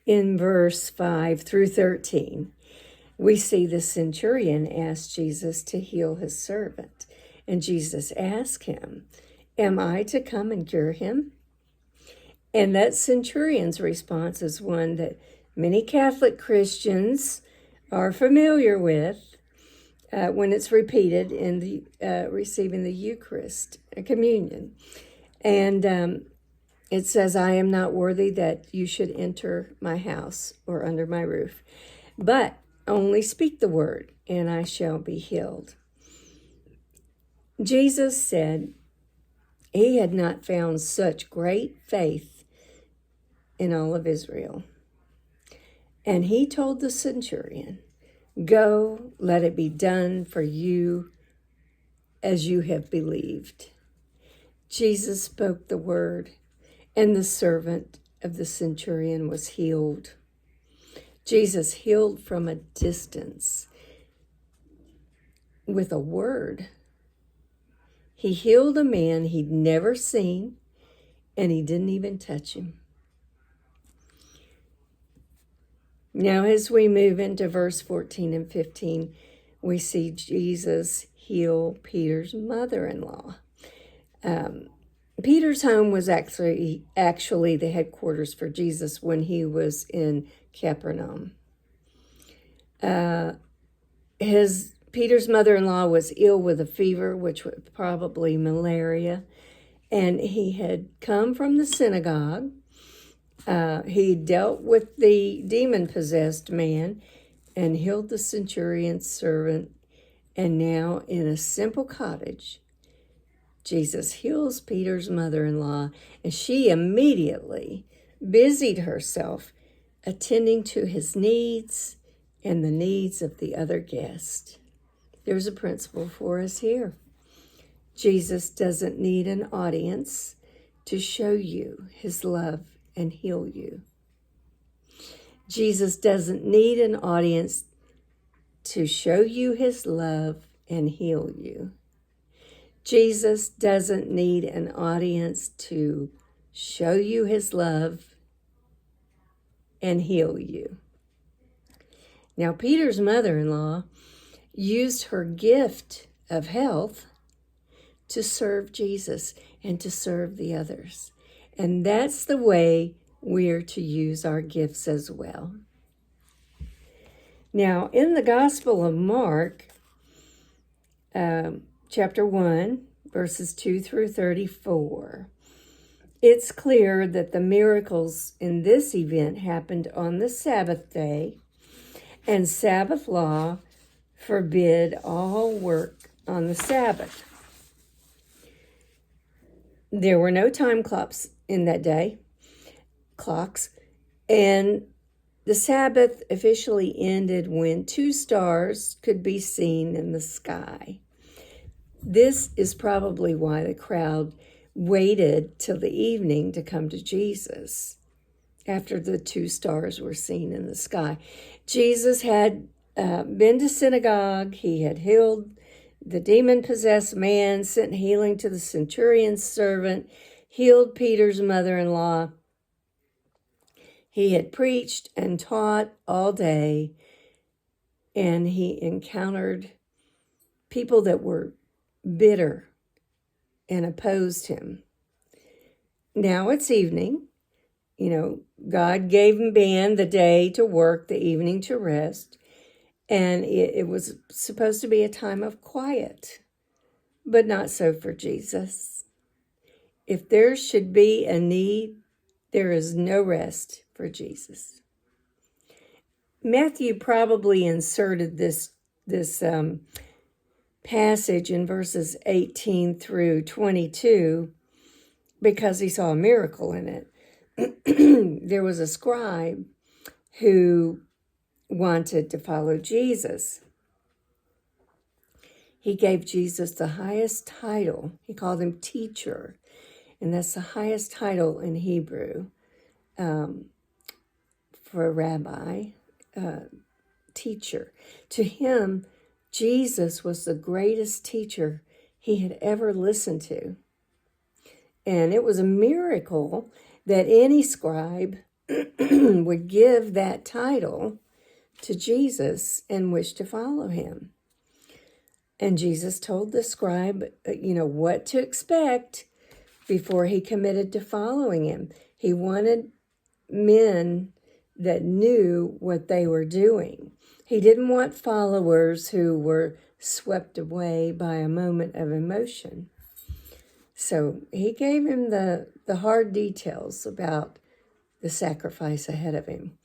in verse 5 through 13, we see the centurion ask Jesus to heal his servant. And Jesus asked him, "Am I to come and cure him?" And that centurion's response is one that many Catholic Christians are familiar with when it's repeated in the receiving the Eucharist, communion. And it says, "I am not worthy that you should enter my house or under my roof, but only speak the word, and I shall be healed." Jesus said he had not found such great faith in all of Israel. And he told the centurion, "Go, let it be done for you as you have believed." Jesus spoke the word, and the servant of the centurion was healed. Jesus healed from a distance with a word. He healed a man he'd never seen, and he didn't even touch him. Now, as we move into verse 14 and 15, we see Jesus heal Peter's mother-in-law. Peter's home was actually the headquarters for Jesus when he was in Capernaum. Peter's mother-in-law was ill with a fever, which was probably malaria, and he had come from the synagogue. He dealt with the demon-possessed man and healed the centurion's servant. And now, in a simple cottage, Jesus heals Peter's mother-in-law, and she immediately busied herself attending to his needs and the needs of the other guests. There's a principle for us here. Jesus doesn't need an audience to show you his love and heal you. Jesus doesn't need an audience to show you his love and heal you. Jesus doesn't need an audience to show you his love and heal you. Now, Peter's mother-in-law used her gift of health to serve Jesus and to serve the others. And that's the way we're to use our gifts as well. Now, in the Gospel of Mark, chapter 1, verses 2 through 34, it's clear that the miracles in this event happened on the Sabbath day, and Sabbath law forbid all work on the Sabbath. There were no time clocks in that day, and the Sabbath officially ended when 2 stars could be seen in the sky. This is probably why the crowd waited till the evening to come to Jesus after the 2 stars were seen in the sky. Jesus had been to synagogue. He had healed the demon-possessed man, sent healing to the centurion's servant, healed Peter's mother-in-law. He had preached and taught all day, and he encountered people that were bitter and opposed him. Now it's evening. God gave man the day to work, the evening to rest, and it was supposed to be a time of quiet, but not so for Jesus. If there should be a need, there is no rest for Jesus. Matthew probably inserted this passage in verses 18 through 22 because he saw a miracle in it. There was a scribe who wanted to follow Jesus. He gave Jesus the highest title. He called him teacher, and that's the highest title in Hebrew for a rabbi, teacher. To him, Jesus was the greatest teacher he had ever listened to. And it was a miracle that any scribe would give that title to Jesus and wish to follow him. And Jesus told the scribe, what to expect before he committed to following him. He wanted men that knew what they were doing. He didn't want followers who were swept away by a moment of emotion. So he gave him the hard details about the sacrifice ahead of him.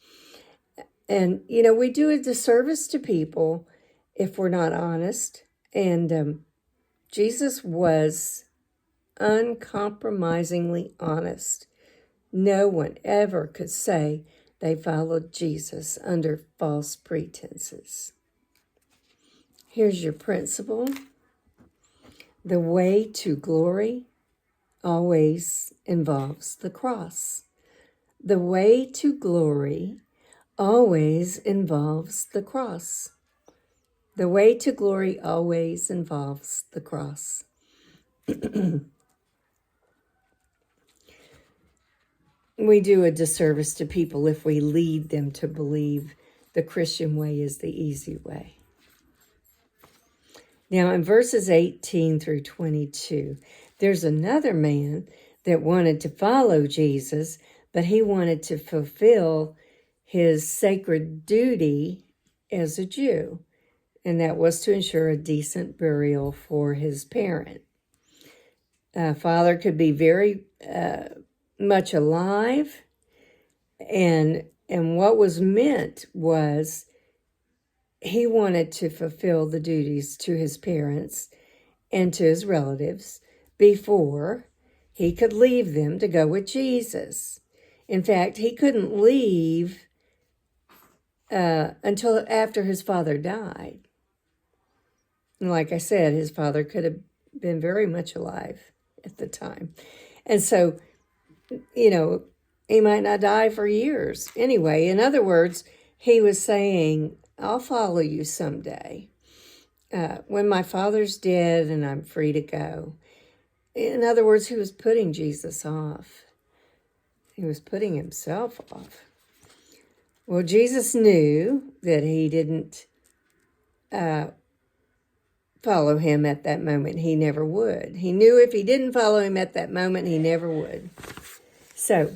And, we do a disservice to people if we're not honest. And Jesus was uncompromisingly honest. No one ever could say they followed Jesus under false pretenses. Here's your principle. The way to glory always involves the cross. The way to glory always involves the cross. The way to glory always involves the cross. We do a disservice to people if we lead them to believe the Christian way is the easy way. Now, in verses 18 through 22, there's another man that wanted to follow Jesus, but he wanted to fulfill his sacred duty as a Jew, and that was to ensure a decent burial for his parent. Father could be very much alive, and what was meant was he wanted to fulfill the duties to his parents and to his relatives before he could leave them to go with Jesus. In fact, he couldn't leave until after his father died. And like I said, his father could have been very much alive at the time. And so, he might not die for years. Anyway, in other words, he was saying, I'll follow you someday. When my father's dead and I'm free to go. In other words, he was putting Jesus off. He was putting himself off. Well, Jesus knew that he didn't follow him at that moment. He never would. He knew if he didn't follow him at that moment, he never would. So